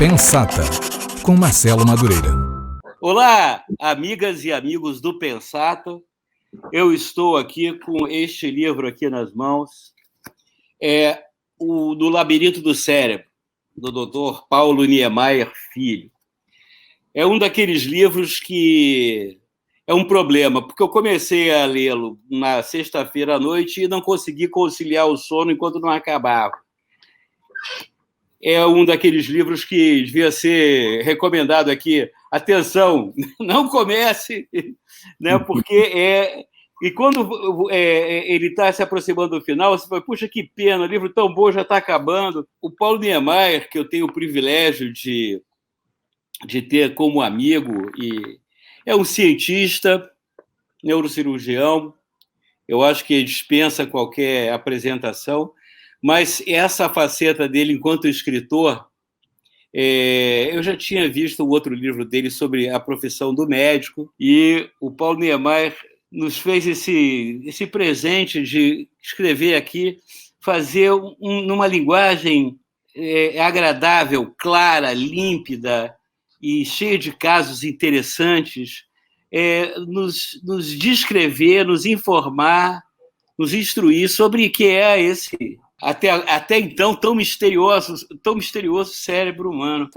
Pensata, com Marcelo Madureira. Olá, amigas e amigos do Pensata. Eu estou aqui com este livro aqui nas mãos, o do Labirinto do Cérebro, do Dr. Paulo Niemeyer Filho. É um daqueles livros que é um problema, porque eu comecei a lê-lo na sexta-feira à noite e não consegui conciliar o sono enquanto não acabava. É um daqueles livros que devia ser recomendado aqui. Atenção, não comece, né? Porque E quando ele está se aproximando do final, você fala, puxa, que pena, o livro tão bom já está acabando. O Paulo Niemeyer, que eu tenho o privilégio de ter como amigo, e é um cientista, neurocirurgião, eu acho que dispensa qualquer apresentação, mas essa faceta dele enquanto escritor, eu já tinha visto um outro livro dele sobre a profissão do médico, e o Paulo Niemeyer nos fez esse presente de escrever aqui, fazer numa linguagem agradável, clara, límpida e cheia de casos interessantes, nos descrever, nos informar, nos instruir sobre o que é esse, até então, tão misterioso cérebro humano.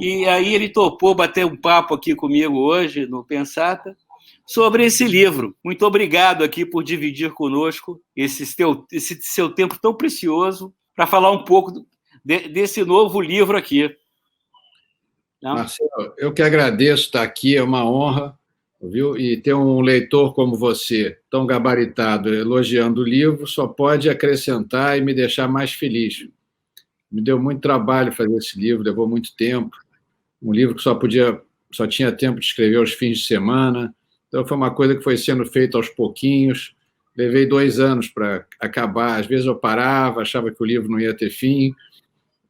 E aí ele topou bater um papo aqui comigo hoje, no Pensata, sobre esse livro. Muito obrigado aqui por dividir conosco esse seu tempo tão precioso para falar um pouco desse novo livro aqui. Não? Marcelo, eu que agradeço estar aqui, é uma honra, viu? E ter um leitor como você, tão gabaritado, elogiando o livro, só pode acrescentar e me deixar mais feliz. Me deu muito trabalho fazer esse livro, levou muito tempo. Um livro que só tinha tempo de escrever aos fins de semana. Então, foi uma coisa que foi sendo feita aos pouquinhos. Levei 2 anos para acabar. Às vezes eu parava, achava que o livro não ia ter fim.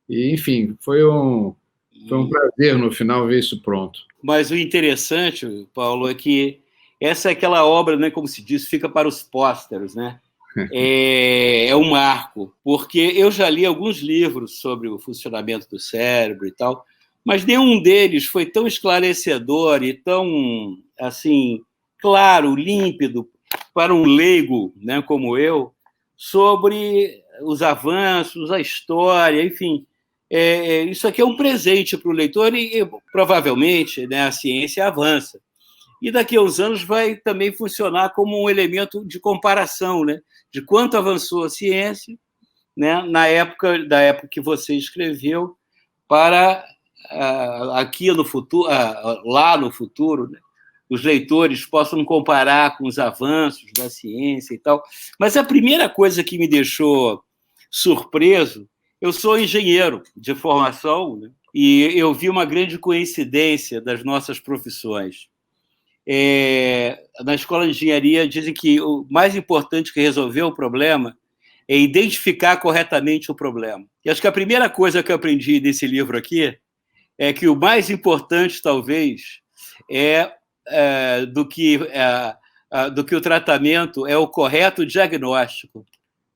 E, enfim, foi um prazer, no final, ver isso pronto. Mas o interessante, Paulo, é que essa é aquela obra, né, como se diz, fica para os pósteres, né? É um marco, porque eu já li alguns livros sobre o funcionamento do cérebro e tal, mas nenhum deles foi tão esclarecedor e tão, assim, claro, límpido para um leigo, né, como eu, sobre os avanços, a história, enfim. Isso aqui é um presente para o leitor e provavelmente, né, a ciência avança. E daqui a uns anos vai também funcionar como um elemento de comparação, né, de quanto avançou a ciência, né, da época que você escreveu, para aqui no futuro, lá no futuro, né, os leitores possam comparar com os avanços da ciência e tal. Mas a primeira coisa que me deixou surpreso, eu sou engenheiro de formação, né, e eu vi uma grande coincidência das nossas profissões. Na escola de engenharia dizem que o mais importante que resolver o problema é identificar corretamente o problema. E acho que a primeira coisa que eu aprendi nesse livro aqui é que o mais importante, talvez, do que o tratamento é o correto diagnóstico.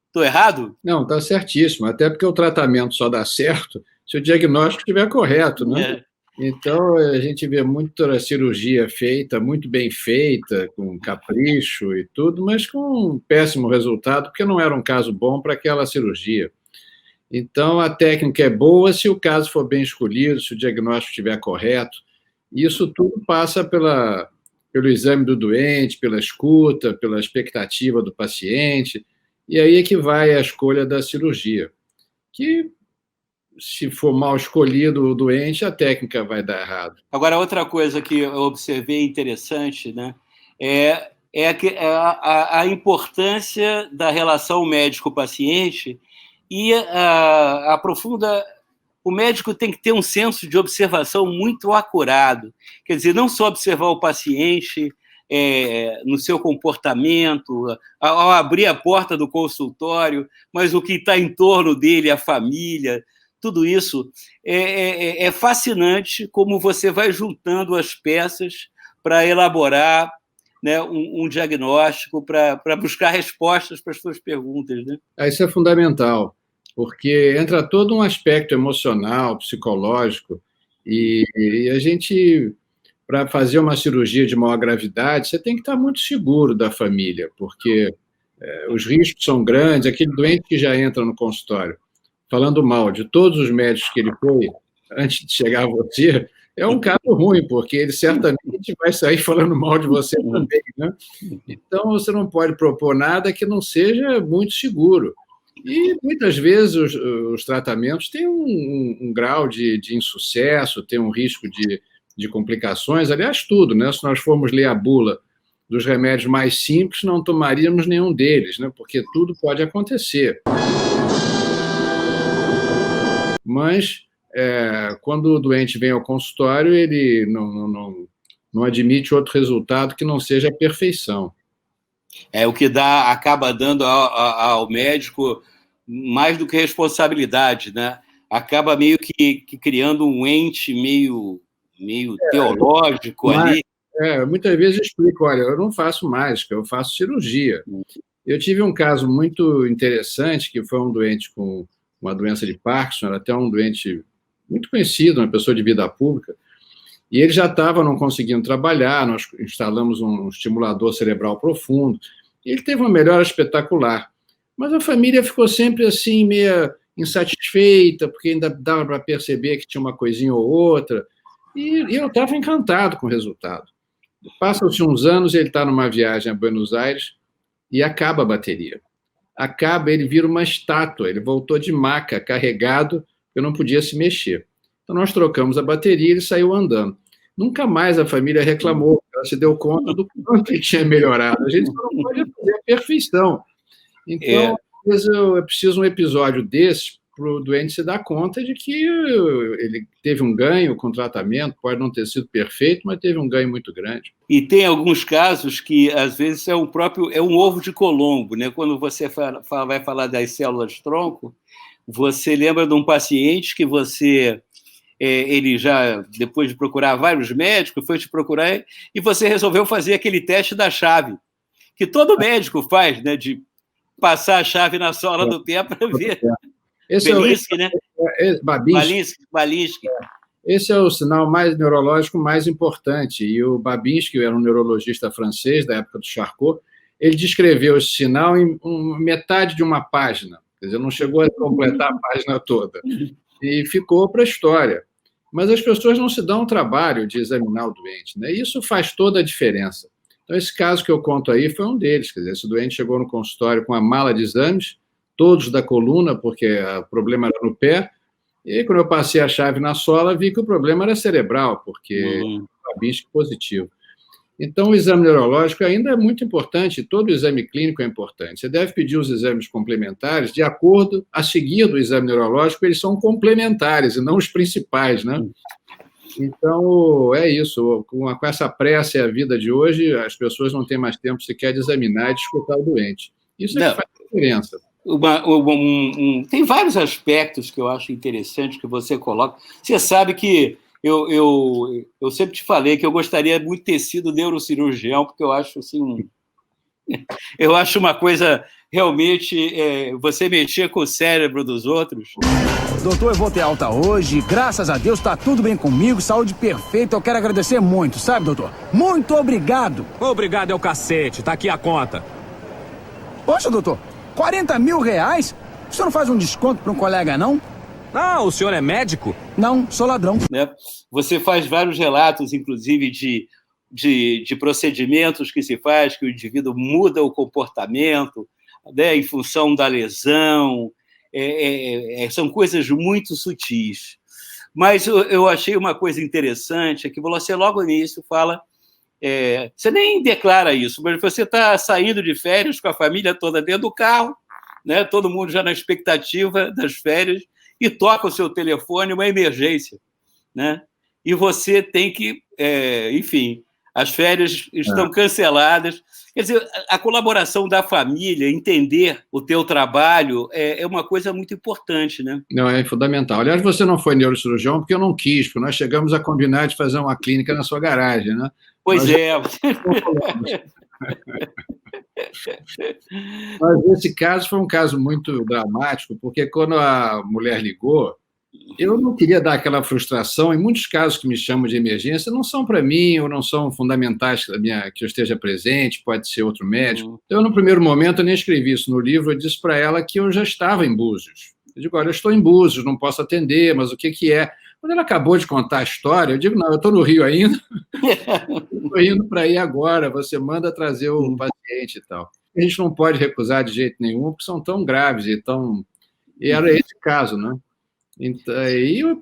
Estou errado? Não, está certíssimo. Até porque o tratamento só dá certo se o diagnóstico estiver correto, né? Então, a gente vê muita cirurgia feita, muito bem feita, com capricho e tudo, mas com um péssimo resultado, porque não era um caso bom para aquela cirurgia. Então, a técnica é boa se o caso for bem escolhido, se o diagnóstico estiver correto. Isso tudo passa pelo exame do doente, pela escuta, pela expectativa do paciente, e aí é que vai a escolha da cirurgia, que, se for mal escolhido o doente, a técnica vai dar errado. Agora, outra coisa que eu observei interessante, né, é a importância da relação médico-paciente e a profunda... O médico tem que ter um senso de observação muito acurado. Quer dizer, não só observar o paciente no seu comportamento, ao abrir a porta do consultório, mas o que está em torno dele, a família... Tudo isso é fascinante, como você vai juntando as peças para elaborar, né, um diagnóstico, para buscar respostas para as suas perguntas, né? Isso é fundamental. porque entra todo um aspecto emocional, psicológico, e a gente, para fazer uma cirurgia de maior gravidade, você tem que estar muito seguro da família, porque os riscos são grandes. Aquele doente que já entra no consultório falando mal de todos os médicos que ele foi antes de chegar a você, é um caso ruim, porque ele certamente vai sair falando mal de você também, né? Então, você não pode propor nada que não seja muito seguro. E, muitas vezes, os tratamentos têm um grau de insucesso, tem um risco de complicações, aliás, tudo, né? Se nós formos ler a bula dos remédios mais simples, não tomaríamos nenhum deles, né? Porque tudo pode acontecer. Mas, quando o doente vem ao consultório, ele não admite outro resultado que não seja a perfeição. É o que acaba dando ao médico mais do que responsabilidade, né? Acaba meio que criando um ente meio teológico ali. Muitas vezes eu explico, olha, eu não faço mágica, eu faço cirurgia. Eu tive um caso muito interessante, que foi um doente com uma doença de Parkinson, era até um doente muito conhecido, uma pessoa de vida pública, e ele já estava não conseguindo trabalhar, nós instalamos um estimulador cerebral profundo, e ele teve uma melhora espetacular. Mas a família ficou sempre assim, meio insatisfeita, porque ainda dava para perceber que tinha uma coisinha ou outra, e eu estava encantado com o resultado. Passam-se uns anos, ele está numa viagem a Buenos Aires e acaba a bateria. Ele vira uma estátua, ele voltou de maca, carregado, eu não podia se mexer. Então, nós trocamos a bateria e ele saiu andando. Nunca mais a família reclamou, ela se deu conta do quanto ele tinha melhorado. A gente não pode fazer a perfeição. Então, às vezes, é preciso um episódio desse para o doente se dar conta de que ele teve um ganho com o tratamento, pode não ter sido perfeito, mas teve um ganho muito grande. E tem alguns casos que, às vezes, é um ovo de Colombo, né? Quando você vai falar das células-tronco, você lembra de um paciente que ele já, depois de procurar vários médicos, foi te procurar e você resolveu fazer aquele teste da chave, que todo médico faz, né? De passar a chave na sola do pé para ver. Belinsky, né? Balinski. Esse é o sinal neurológico mais importante. E o Babinski era um neurologista francês da época do Charcot. Ele descreveu esse sinal em metade de uma página. Quer dizer, não chegou a completar a página toda. E ficou para a história. Mas as pessoas não se dão o trabalho de examinar o doente, né? Isso faz toda a diferença. Então, esse caso que eu conto aí foi um deles. Quer dizer, esse doente chegou no consultório com uma mala de exames, todos da coluna, porque o problema era no pé, e quando eu passei a chave na sola, vi que o problema era cerebral, porque Babinski positivo. Então, o exame neurológico ainda é muito importante, todo exame clínico é importante. Você deve pedir os exames complementares de acordo, a seguir do exame neurológico, eles são complementares e não os principais, né? Então, é isso. Com essa pressa e a vida de hoje, as pessoas não têm mais tempo sequer de examinar e de escutar o doente. Isso é que faz diferença. Tem vários aspectos que eu acho interessante que você coloca. Você sabe que eu sempre te falei que eu gostaria muito de ter sido neurocirurgião, porque eu acho assim, eu acho uma coisa realmente você mexer com o cérebro dos outros. Doutor, eu vou ter alta hoje, graças a Deus tá tudo bem comigo, saúde perfeita, eu quero agradecer muito, sabe, doutor? Muito obrigado. Obrigado é o cacete, tá aqui a conta. Poxa, doutor, 40 mil reais? O senhor não faz um desconto para um colega, não? Ah, o senhor é médico? Não, sou ladrão. Né? Você faz vários relatos, inclusive, de procedimentos que se faz, que o indivíduo muda o comportamento, né, em função da lesão. São coisas muito sutis. Mas eu achei uma coisa interessante, é que você logo no início fala, você nem declara isso, mas você está saindo de férias com a família toda dentro do carro, né, todo mundo já na expectativa das férias, e toca o seu telefone, uma emergência, né? E você tem que, enfim, as férias estão canceladas. Quer dizer, a colaboração da família, entender o teu trabalho, é uma coisa muito importante, né? Não, é fundamental. Aliás, você não foi neurocirurgião porque eu não quis, porque nós chegamos a combinar de fazer uma clínica na sua garagem, né? Pois Mas esse caso foi um caso muito dramático, porque quando a mulher ligou, eu não queria dar aquela frustração. Em muitos casos que me chamam de emergência, não são para mim ou não são fundamentais que eu esteja presente, pode ser outro médico. Então, no primeiro momento, eu nem escrevi isso no livro, eu disse para ela que eu já estava em Búzios. Eu digo, olha, eu estou em Búzios, não posso atender, mas o que é? Quando ela acabou de contar a história, eu digo, não, eu estou no Rio ainda, estou indo para aí agora, você manda trazer o paciente e tal. A gente não pode recusar de jeito nenhum, porque são tão graves e tão... E era esse caso, né? Então,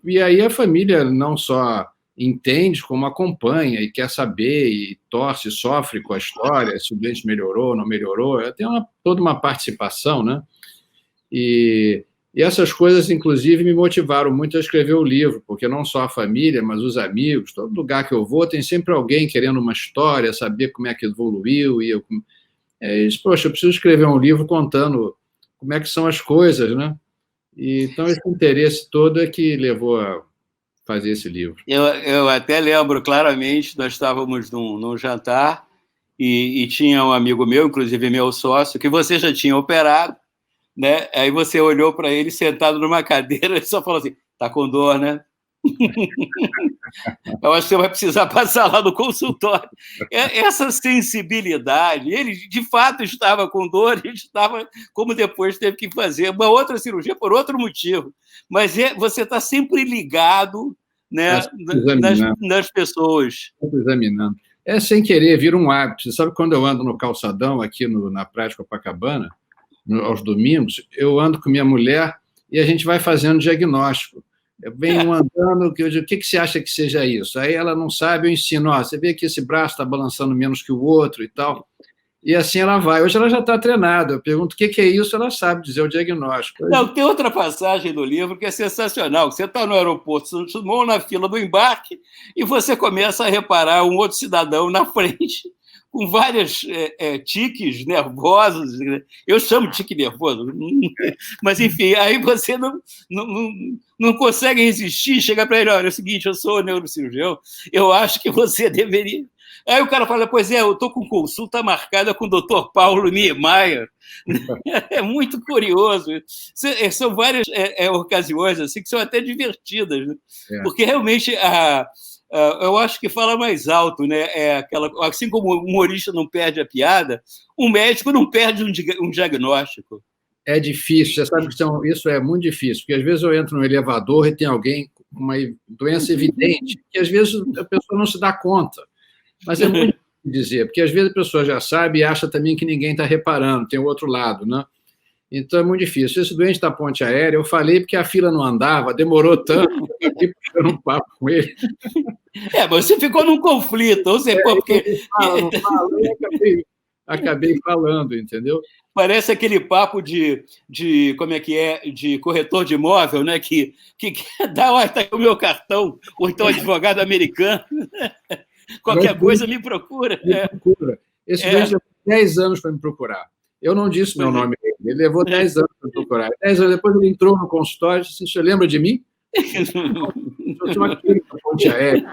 e aí a família não só entende, como acompanha e quer saber, e torce, sofre com a história, se o doente melhorou, não melhorou, tem toda uma participação, né? E essas coisas, inclusive, me motivaram muito a escrever o livro, porque não só a família, mas os amigos, todo lugar que eu vou, tem sempre alguém querendo uma história, saber como é que evoluiu, e eu disse, poxa, eu preciso escrever um livro contando como é que são as coisas, né? E, então, esse interesse todo é que levou a fazer esse livro. Eu até lembro claramente, nós estávamos num jantar e tinha um amigo meu, inclusive meu sócio, que você já tinha operado, né? Aí você olhou para ele sentado numa cadeira e só falou assim, tá com dor, né? Eu acho que você vai precisar passar lá no consultório. Essa sensibilidade, ele de fato estava com dor, ele estava, como depois teve que fazer uma outra cirurgia por outro motivo, mas você está sempre ligado, né, nas pessoas. Examinando. Sem querer, vira um hábito. Você sabe, quando eu ando no calçadão aqui na Praia de Copacabana, aos domingos, eu ando com minha mulher e a gente vai fazendo diagnóstico. Eu venho andando, eu digo, o que você acha que seja isso? Aí ela não sabe, eu ensino, você vê que esse braço está balançando menos que o outro e tal. E assim ela vai. Hoje ela já está treinada. Eu pergunto o que é isso, ela sabe dizer o diagnóstico. Não, tem outra passagem do livro que é sensacional. Você está no aeroporto, você tomou na fila do embarque e você começa a reparar um outro cidadão na frente com vários tiques nervosos. Eu chamo de tique nervoso, mas, enfim, aí você não consegue resistir, chega para ele, olha, é o seguinte, eu sou neurocirurgião, eu acho que você deveria... Aí o cara fala, pois eu estou com consulta marcada com o Dr. Paulo Niemeyer. É muito curioso. São várias ocasiões assim, que são até divertidas, né? Porque realmente eu acho que fala mais alto, né? Assim como o humorista não perde a piada, o médico não perde um diagnóstico. É difícil, você sabe que isso é muito difícil, porque às vezes eu entro no elevador e tem alguém com uma doença evidente, que às vezes a pessoa não se dá conta. Mas é muito difícil dizer, porque às vezes a pessoa já sabe e acha também que ninguém está reparando, tem o outro lado, né? Então é muito difícil. Esse doente da ponte aérea, eu falei porque a fila não andava, demorou tanto, eu fiquei puxando um papo com ele. Mas você ficou num conflito, ou seja, porque... Acabei falando, entendeu? Parece aquele papo de como é que é, de corretor de imóvel, né? Que dá, tá aí o meu cartão, ou então advogado americano. Qualquer coisa me procura. Me procura. Esse doente levou 10 anos para me procurar. Eu não disse meu nome a ele. Ele levou 10 anos para me procurar. 10 anos depois ele entrou no consultório e disse, você lembra de mim? Eu tinha uma clínica ponte aérea.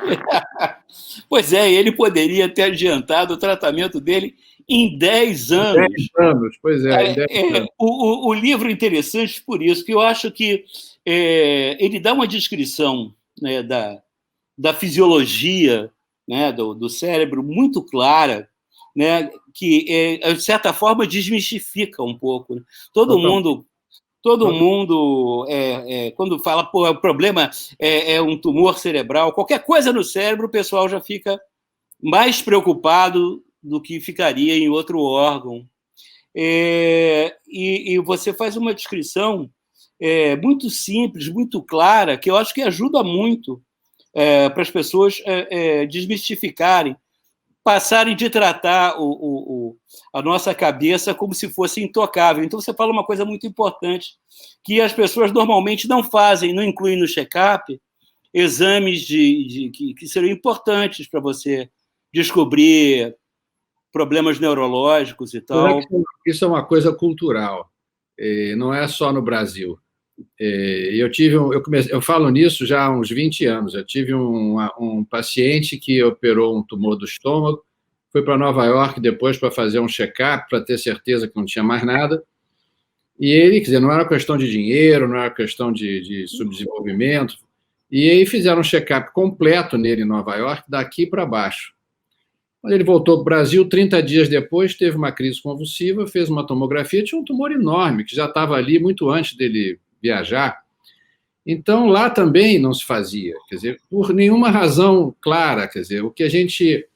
Pois ele poderia ter adiantado o tratamento dele em 10 anos. 10 anos, pois é. Em 10 anos. O livro é interessante por isso, que eu acho que ele dá uma descrição, né, da fisiologia, né, do cérebro muito clara, né, que, de certa forma, desmistifica um pouco. Né? Todo mundo, quando fala, o problema é um tumor cerebral, qualquer coisa no cérebro, o pessoal já fica mais preocupado do que ficaria em outro órgão. E você faz uma descrição muito simples, muito clara, que eu acho que ajuda muito para as pessoas desmistificarem, passarem de tratar a nossa cabeça como se fosse intocável. Então, você fala uma coisa muito importante, que as pessoas normalmente não fazem, não incluem no check-up exames que seriam importantes para você descobrir problemas neurológicos e tal. Isso é uma coisa cultural, não é só no Brasil. Eu falo nisso já há uns 20 anos. Eu tive um paciente que operou um tumor do estômago, foi para Nova York depois para fazer um check-up, para ter certeza que não tinha mais nada. E ele, quer dizer, não era questão de dinheiro, não era questão de subdesenvolvimento. E aí fizeram um check-up completo nele em Nova York, daqui para baixo. Quando ele voltou para o Brasil, 30 dias depois, teve uma crise convulsiva, fez uma tomografia, tinha um tumor enorme, que já estava ali muito antes dele viajar. Então, lá também não se fazia, quer dizer, por nenhuma razão clara, quer dizer, o que a gente...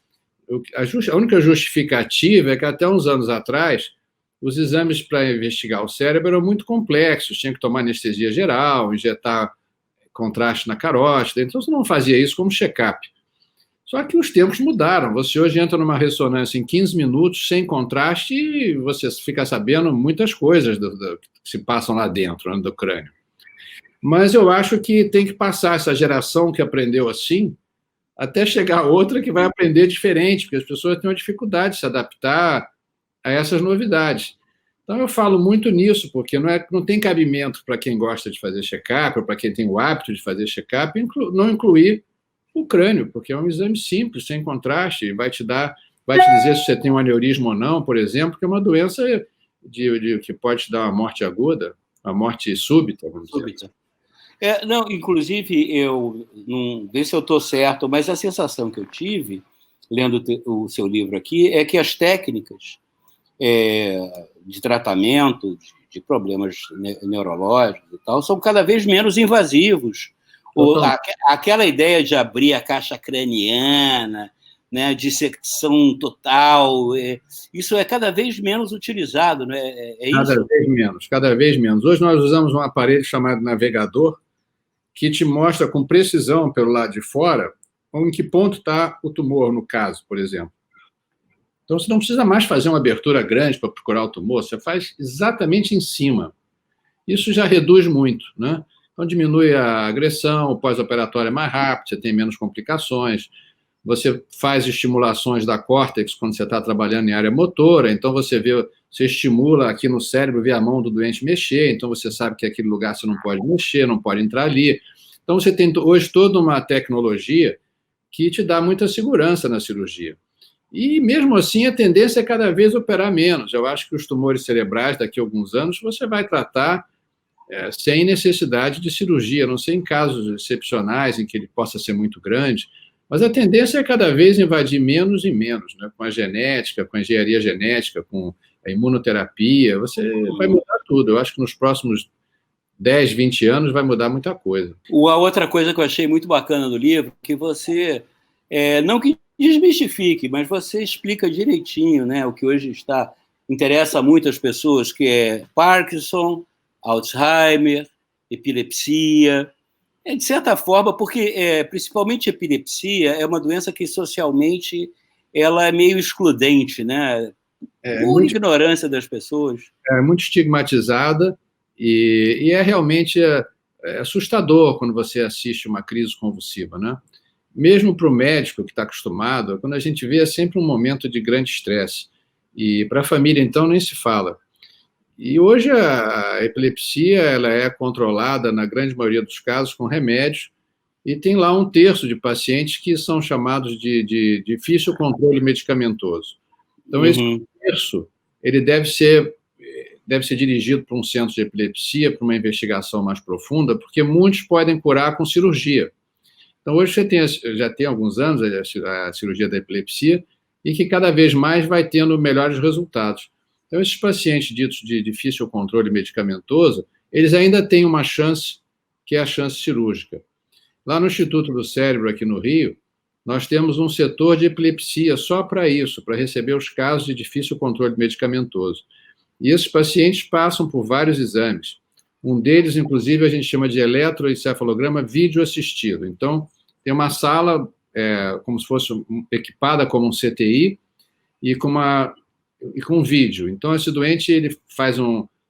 A única justificativa é que até uns anos atrás, os exames para investigar o cérebro eram muito complexos, tinha que tomar anestesia geral, injetar contraste na carótida, então você não fazia isso como check-up. Só que os tempos mudaram. Você hoje entra numa ressonância em 15 minutos, sem contraste, e você fica sabendo muitas coisas que se passam lá dentro, né, do crânio. Mas eu acho que tem que passar essa geração que aprendeu assim, até chegar outra que vai aprender diferente, porque as pessoas têm uma dificuldade de se adaptar a essas novidades. Então, eu falo muito nisso, porque não tem cabimento para quem gosta de fazer check-up, ou para quem tem o hábito de fazer check-up, não incluir o crânio, porque é um exame simples, sem contraste, vai te dizer se você tem um aneurisma ou não, por exemplo, que é uma doença que pode te dar uma morte aguda, uma morte súbita, vamos dizer. Não, inclusive, eu não sei se eu estou certo, mas a sensação que eu tive, lendo o seu livro aqui, é que as técnicas de tratamento de problemas neurológicos e tal são cada vez menos invasivos. Aquela ideia de abrir a caixa craniana, né, dissecção total, isso é cada vez menos utilizado, né? Cada vez menos. Hoje nós usamos um aparelho chamado navegador, que te mostra com precisão pelo lado de fora em que ponto está o tumor, no caso, por exemplo. Então, você não precisa mais fazer uma abertura grande para procurar o tumor, você faz exatamente em cima. Isso já reduz muito, né? Então, diminui a agressão, o pós-operatório é mais rápido, você tem menos complicações, você faz estimulações da córtex quando você está trabalhando em área motora, então você estimula aqui no cérebro, vê a mão do doente mexer, então você sabe que aquele lugar você não pode mexer, não pode entrar ali. Então, você tem hoje toda uma tecnologia que te dá muita segurança na cirurgia. E, mesmo assim, a tendência é cada vez operar menos. Eu acho que os tumores cerebrais, daqui a alguns anos, você vai tratar sem necessidade de cirurgia, a não ser em casos excepcionais em que ele possa ser muito grande, mas a tendência é cada vez invadir menos e menos, né? Com a genética, com a engenharia genética, com a imunoterapia, você vai mudar tudo. Eu acho que nos próximos 10, 20 anos vai mudar muita coisa. A outra coisa que eu achei muito bacana do livro, que você, não que desmistifique, mas você explica direitinho, né, o que hoje interessa muito às pessoas, que é Parkinson, Alzheimer, epilepsia, de certa forma, porque principalmente epilepsia é uma doença que socialmente ela é meio excludente, né? Por ignorância das pessoas. É muito estigmatizada e é realmente assustador quando você assiste uma crise convulsiva, né? Mesmo para o médico que está acostumado, quando a gente vê é sempre um momento de grande estresse. E para a família, então, nem se fala. E hoje a epilepsia ela é controlada, na grande maioria dos casos, com remédios, e tem lá 1/3 de pacientes que são chamados de difícil controle medicamentoso. Então, esse 1/3, ele deve ser dirigido para um centro de epilepsia, para uma investigação mais profunda, porque muitos podem curar com cirurgia. Então, hoje já tem alguns anos a cirurgia da epilepsia, e que cada vez mais vai tendo melhores resultados. Então, esses pacientes ditos de difícil controle medicamentoso, eles ainda têm uma chance, que é a chance cirúrgica. Lá no Instituto do Cérebro, aqui no Rio, nós temos um setor de epilepsia só para isso, para receber os casos de difícil controle medicamentoso. E esses pacientes passam por vários exames. Um deles, inclusive, a gente chama de eletroencefalograma vídeo-assistido. Então, tem uma sala como se fosse equipada como um CTI e com vídeo. Então, esse doente ele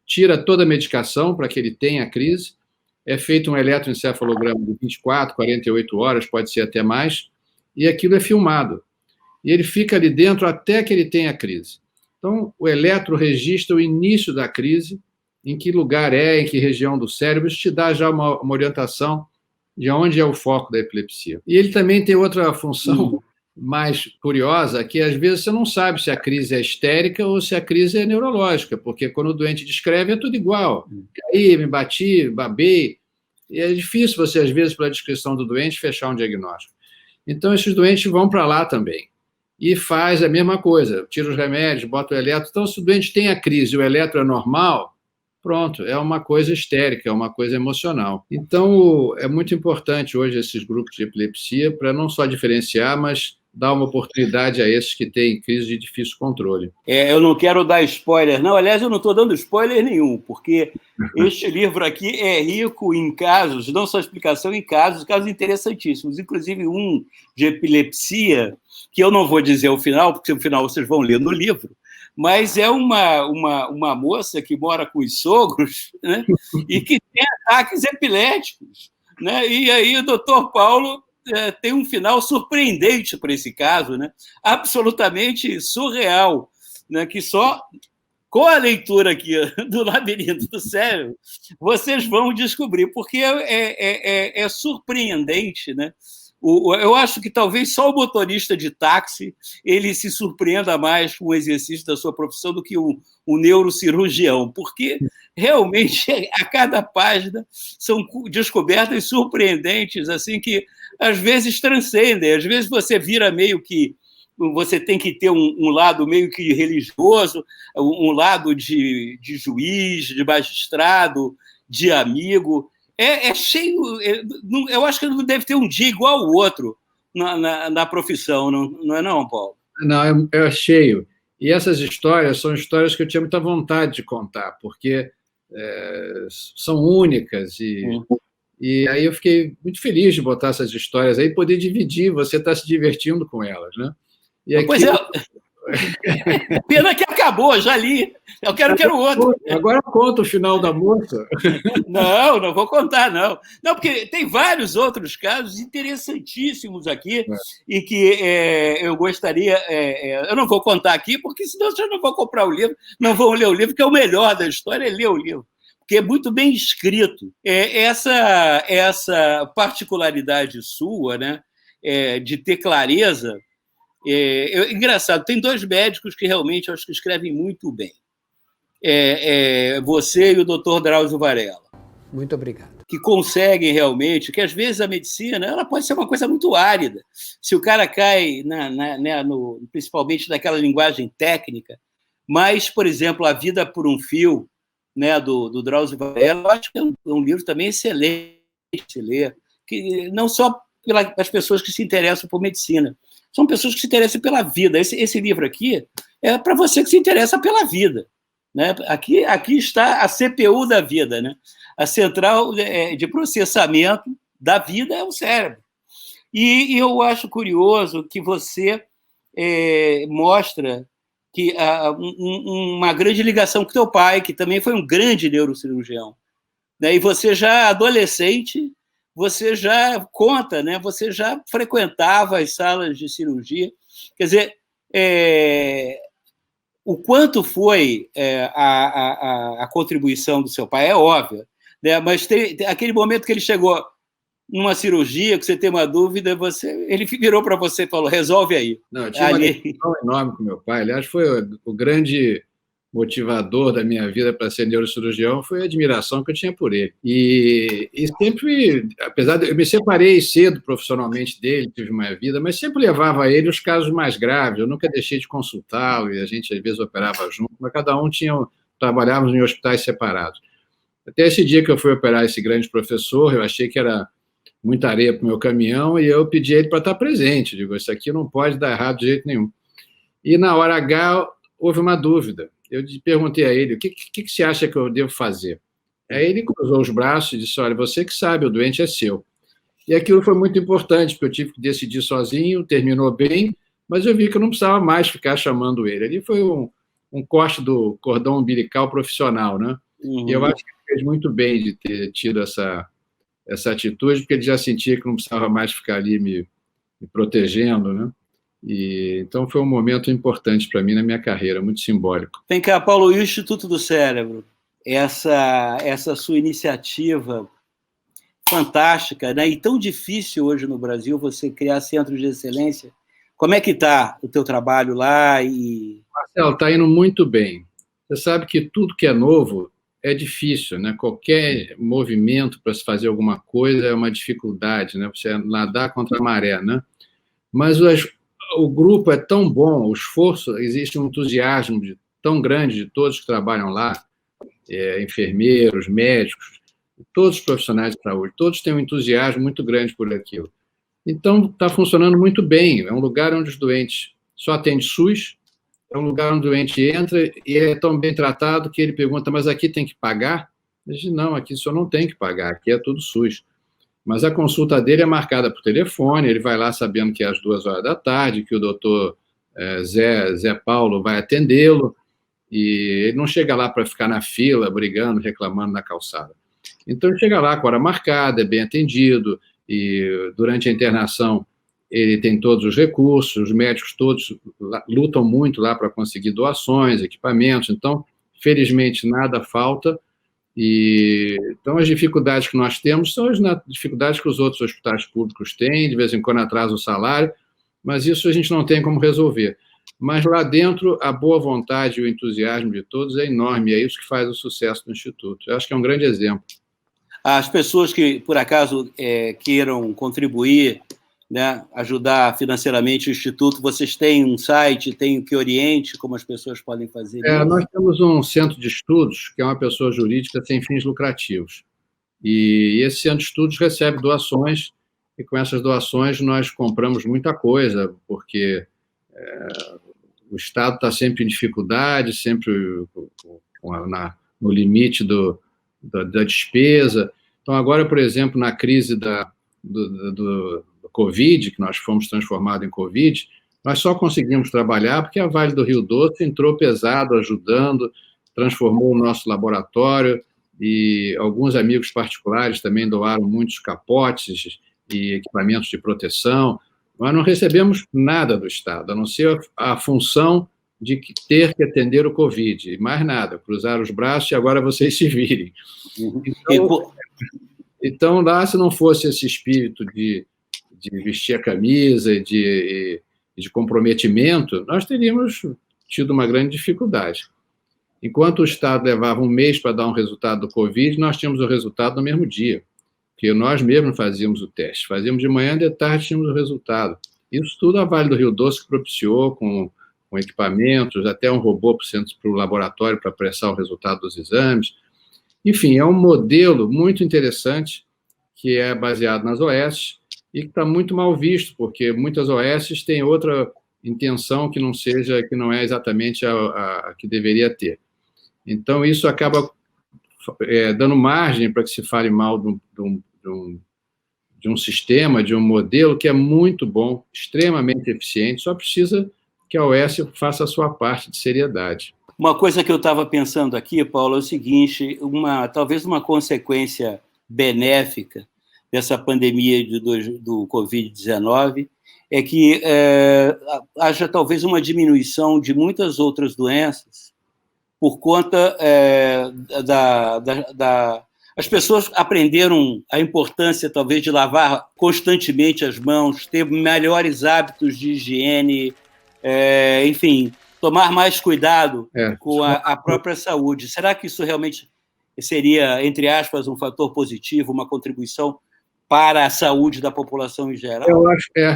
tira toda a medicação para que ele tenha a crise, é feito um eletroencefalograma de 24, 48 horas, pode ser até mais, e aquilo é filmado. E ele fica ali dentro até que ele tenha a crise. Então, o eletro registra o início da crise, em que lugar em que região do cérebro, isso te dá já uma orientação de onde é o foco da epilepsia. E ele também tem outra função mais curiosa é que, às vezes, você não sabe se a crise é histérica ou se a crise é neurológica, porque quando o doente descreve é tudo igual. Caí, me bati, babei. E é difícil você, às vezes, pela descrição do doente, fechar um diagnóstico. Então, esses doentes vão para lá também. E faz a mesma coisa, tira os remédios, bota o eletro. Então, se o doente tem a crise e o eletro é normal, pronto, é uma coisa histérica, é uma coisa emocional. Então, é muito importante hoje esses grupos de epilepsia para não só diferenciar, mas dar uma oportunidade a esses que têm crise de difícil controle. Eu não quero dar spoiler, não. Aliás, eu não estou dando spoiler nenhum, porque este livro aqui é rico em casos, não só explicação, em casos interessantíssimos, inclusive um de epilepsia, que eu não vou dizer o final, porque o final vocês vão ler no livro, mas é uma moça que mora com os sogros, né, e que tem ataques epiléticos. Né, e aí o doutor Paulo tem um final surpreendente para esse caso, né, absolutamente surreal, né, que só com a leitura aqui do Labirinto do Cérebro vocês vão descobrir, porque é surpreendente, né? Eu acho que talvez só o motorista de táxi ele se surpreenda mais com o exercício da sua profissão do que o neurocirurgião, porque realmente a cada página são descobertas surpreendentes, assim, que às vezes transcendem, às vezes você vira meio que você tem que ter um lado meio que religioso, um lado de juiz, de magistrado, de amigo. É cheio. Eu acho que não deve ter um dia igual ao outro na profissão, não é não, Paulo? Não, é cheio. E essas histórias são histórias que eu tinha muita vontade de contar, porque são únicas. E aí eu fiquei muito feliz de botar essas histórias aí, poder dividir, você está se divertindo com elas, né? E aqui... Pois é. Pena que acabou, já li. Eu quero outro. Agora conta o final da moça. Não vou contar, não. Não, porque tem vários outros casos interessantíssimos aqui e que eu gostaria... eu não vou contar aqui, porque senão vocês não vão comprar o livro, não vão ler o livro, que é o melhor da história, é ler o livro, porque é muito bem escrito. Essa particularidade sua, né, de ter clareza... engraçado, tem dois médicos que realmente eu acho que escrevem muito bem. Você e o Dr. Drauzio Varela. Muito obrigado. Que conseguem realmente, que às vezes a medicina ela pode ser uma coisa muito árida. Se o cara cai, principalmente naquela linguagem técnica, mas, por exemplo, A Vida por um Fio, né, do Drauzio Varela, eu acho que é um livro também excelente de se ler, que não só pelas pessoas que se interessam por medicina, são pessoas que se interessam pela vida. Esse livro aqui é para você que se interessa pela vida. Né? Aqui está a CPU da vida. Né? A central de processamento da vida é o cérebro. E eu acho curioso que você mostra que uma grande ligação com teu pai, que também foi um grande neurocirurgião. Né? E você já adolescente... você já conta, né? Você já frequentava as salas de cirurgia. Quer dizer, o quanto foi a contribuição do seu pai é óbvio, né? Mas tem aquele momento que ele chegou numa cirurgia, que você tem uma dúvida, ele virou para você e falou, resolve aí. Não, eu tinha uma ligação enorme com meu pai. Aliás, foi o grande motivador da minha vida para ser neurocirurgião foi a admiração que eu tinha por ele. E sempre, apesar de eu me separei cedo profissionalmente dele, tive uma vida, mas sempre levava a ele os casos mais graves. Eu nunca deixei de consultá-lo e a gente às vezes operava junto, mas cada um trabalhávamos em hospitais separados. Até esse dia que eu fui operar esse grande professor, eu achei que era muita areia para o meu caminhão e eu pedi a ele para estar presente. Digo, isso aqui não pode dar errado de jeito nenhum. E na hora H houve uma dúvida. Eu perguntei a ele, o que você acha que eu devo fazer? Aí ele cruzou os braços e disse, olha, você que sabe, o doente é seu. E aquilo foi muito importante, porque eu tive que decidir sozinho, terminou bem, mas eu vi que eu não precisava mais ficar chamando ele. Ali foi um corte do cordão umbilical profissional, né? Uhum. E eu acho que ele fez muito bem de ter tido essa atitude, porque ele já sentia que não precisava mais ficar ali me protegendo, né? Então, foi um momento importante para mim na minha carreira, muito simbólico. Vem cá, Paulo, e o Instituto do Cérebro? Essa sua iniciativa fantástica, né? E tão difícil hoje no Brasil você criar centros de excelência Como é que está o teu trabalho lá? Marcelo, está indo muito bem. Você sabe que tudo que é novo é difícil, né? Qualquer movimento para se fazer alguma coisa é uma dificuldade, né? Você nadar contra a maré, né? Mas o grupo é tão bom, o esforço, existe um entusiasmo tão grande de todos que trabalham lá, enfermeiros, médicos, todos os profissionais de saúde, todos têm um entusiasmo muito grande por aquilo. Então, está funcionando muito bem. É um lugar onde os doentes só atende SUS, é um lugar onde o doente entra e é tão bem tratado que ele pergunta, mas aqui tem que pagar? Eu digo, não, aqui só não tem que pagar, aqui é tudo SUS. Mas a consulta dele é marcada por telefone, ele vai lá sabendo que é às 14h, que o doutor Zé Paulo vai atendê-lo, e ele não chega lá para ficar na fila, brigando, reclamando na calçada. Então, ele chega lá com hora marcada, é bem atendido, e durante a internação ele tem todos os recursos, os médicos todos lutam muito lá para conseguir doações, equipamentos, então, felizmente, nada falta. Então, as dificuldades que nós temos são as dificuldades que os outros hospitais públicos têm, de vez em quando atrasa o salário, mas isso a gente não tem como resolver. Mas lá dentro, a boa vontade e o entusiasmo de todos é enorme, e é isso que faz o sucesso do Instituto. Eu acho que é um grande exemplo. As pessoas que, por acaso, queiram contribuir, né, ajudar financeiramente o Instituto, vocês têm um site, tem o que oriente como as pessoas podem fazer isso? Nós temos um centro de estudos, que é uma pessoa jurídica sem fins lucrativos. E esse centro de estudos recebe doações, e com essas doações nós compramos muita coisa, porque o Estado está sempre em dificuldade, sempre no limite da despesa. Então, agora, por exemplo, na crise do Covid, que nós fomos transformados em Covid, nós só conseguimos trabalhar porque a Vale do Rio Doce entrou pesado, ajudando, transformou o nosso laboratório, e alguns amigos particulares também doaram muitos capotes e equipamentos de proteção. Nós não recebemos nada do Estado, a não ser a função de ter que atender o Covid, e mais nada, cruzar os braços e agora vocês se virem. Então, lá, se não fosse esse espírito de vestir a camisa e de comprometimento, nós teríamos tido uma grande dificuldade. Enquanto o Estado levava um mês para dar um resultado do Covid, nós tínhamos o resultado no mesmo dia, porque nós mesmos fazíamos o teste. Fazíamos de manhã, de tarde tínhamos o resultado. Isso tudo a Vale do Rio Doce que propiciou, com equipamentos, até um robô para o laboratório para apressar o resultado dos exames. Enfim, é um modelo muito interessante que é baseado nas OS e que está muito mal visto, porque muitas OS têm outra intenção que não é exatamente a que deveria ter. Então, isso acaba dando margem para que se fale mal de um sistema, de um modelo que é muito bom, extremamente eficiente, só precisa que a OS faça a sua parte de seriedade. Uma coisa que eu estava pensando aqui, Paulo, é o seguinte, talvez uma consequência benéfica dessa pandemia do Covid-19 é que haja talvez uma diminuição de muitas outras doenças por conta as pessoas aprenderam a importância, talvez, de lavar constantemente as mãos, ter melhores hábitos de higiene, enfim, tomar mais cuidado com a própria saúde. Será que isso realmente seria, entre aspas, um fator positivo, uma contribuição para a saúde da população em geral?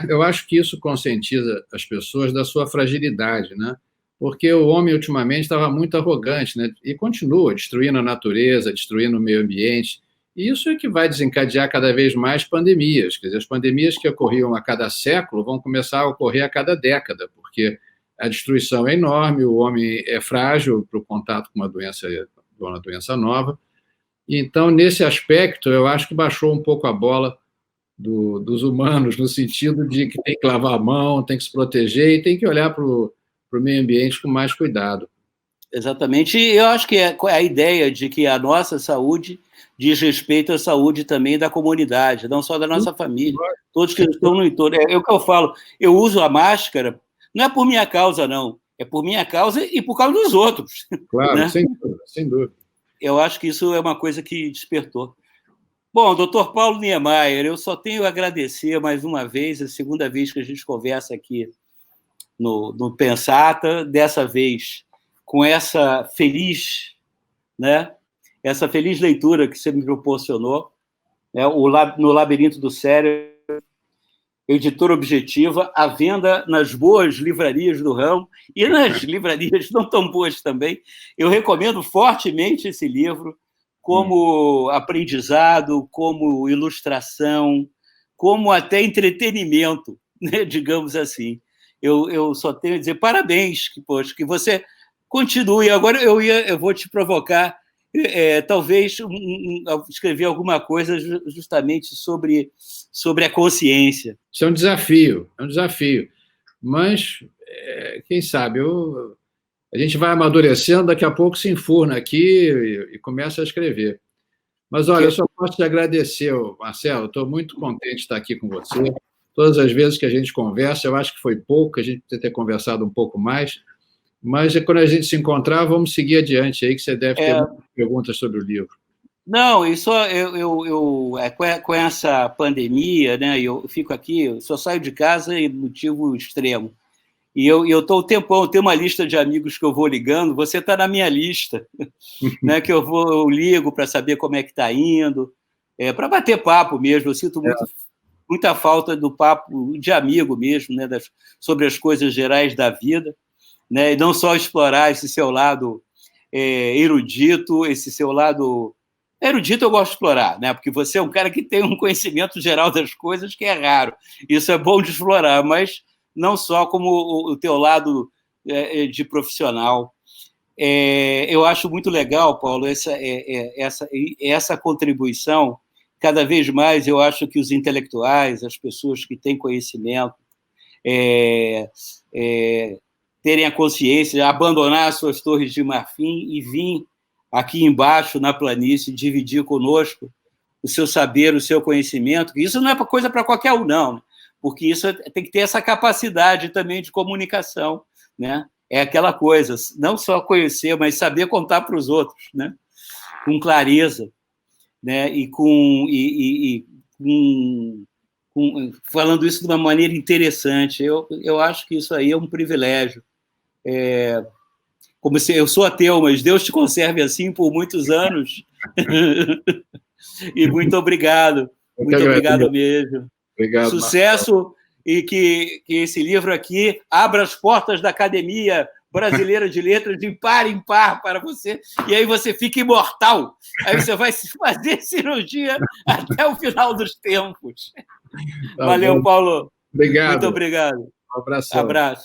Eu acho que isso conscientiza as pessoas da sua fragilidade, né? Porque o homem, ultimamente, estava muito arrogante, né? E continua destruindo a natureza, destruindo o meio ambiente. E isso é que vai desencadear cada vez mais pandemias. Quer dizer, as pandemias que ocorriam a cada século vão começar a ocorrer a cada década, porque a destruição é enorme, o homem é frágil para o contato com uma doença nova. Então, nesse aspecto, eu acho que baixou um pouco a bola dos humanos, no sentido de que tem que lavar a mão, tem que se proteger e tem que olhar para o meio ambiente com mais cuidado. Exatamente. E eu acho que é a ideia de que a nossa saúde diz respeito à saúde também da comunidade, não só da nossa família, todos que estão no entorno. É o que eu falo, eu uso a máscara, não é por minha causa, não, é por minha causa e por causa dos outros. Claro, né? sem dúvida. Eu acho que isso é uma coisa que despertou. Bom, doutor Paulo Niemeyer, eu só tenho a agradecer mais uma vez, a segunda vez que a gente conversa aqui no Pensata, dessa vez com essa feliz, né, essa feliz leitura que você me proporcionou, né, no Labirinto do Cérebro, editora Objetiva, à venda nas boas livrarias do ramo e nas livrarias não tão boas também. Eu recomendo fortemente esse livro como aprendizado, como ilustração, como até entretenimento, né, digamos assim. Eu só tenho a dizer parabéns, poxa, que você continue. Agora eu vou te provocar, talvez escrever alguma coisa justamente sobre a consciência. Isso é um desafio, Mas, quem sabe, a gente vai amadurecendo, daqui a pouco se enfurna aqui e começa a escrever. Mas, olha, eu só posso te agradecer, Marcelo, estou muito contente de estar aqui com você. Todas as vezes que a gente conversa, eu acho que foi pouco, a gente precisa ter conversado um pouco mais, mas quando a gente se encontrar, vamos seguir adiante aí, que você deve ter muitas perguntas sobre o livro. Não, isso com essa pandemia, né? Eu fico aqui, eu só saio de casa em motivo extremo. E eu estou o tempão, eu tenho uma lista de amigos que eu vou ligando, você está na minha lista, né? Que eu ligo para saber como é que está indo, para bater papo mesmo. Eu sinto muita falta do papo de amigo mesmo, né? Sobre as coisas gerais da vida, né? E não só explorar esse seu lado erudito, esse seu lado... Erudito eu gosto de explorar, né? Porque você é um cara que tem um conhecimento geral das coisas que é raro. Isso é bom de explorar, mas não só como o teu lado de profissional. Eu acho muito legal, Paulo, essa contribuição. Cada vez mais eu acho que os intelectuais, as pessoas que têm conhecimento, terem a consciência, abandonar suas torres de marfim e vir aqui embaixo na planície dividir conosco o seu saber, o seu conhecimento. Isso não é coisa para qualquer um, não, porque isso tem que ter essa capacidade também de comunicação, né? É aquela coisa, não só conhecer, mas saber contar para os outros, né? Com clareza, né? Falando isso de uma maneira interessante. Eu acho que isso aí é um privilégio. Como se eu sou ateu, mas Deus te conserve assim por muitos anos. E muito obrigado. Muito obrigado mesmo. Obrigado, sucesso, Marcelo. E que esse livro aqui abra as portas da Academia Brasileira de Letras de par em par para você, e aí você fica imortal. Aí você vai fazer cirurgia até o final dos tempos. Valeu, Paulo. Obrigado. Muito obrigado. Um abraço.